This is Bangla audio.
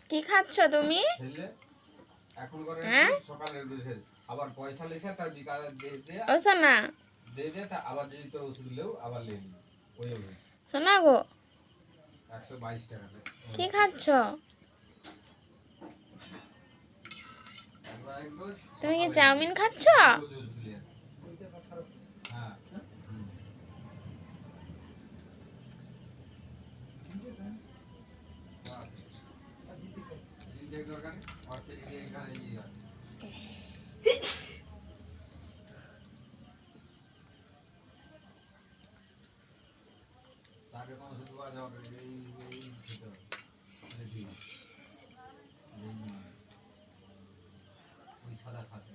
কি খাচ্ছ তুমি? হ্যাঁ আবার পয়সা লেখা তার বিকালে দিয়ে দিয়ে ও সোনা দিয়ে দিয়ে তা আবার যদি তোর ওষুধ লেও আবার লে নি ওই ওষুধ সোনা গো 122 টাকা কি খাচ্ছ? তুমি কি চাউমিন খাচ্ছ? হ্যাঁ দরকার আর সে এখানে ইয়ে আছে তাকে কোনো ওষুধ পাওয়া যাবে এই খেতে হবে ঠিক ওই সাদা খাচ্ছে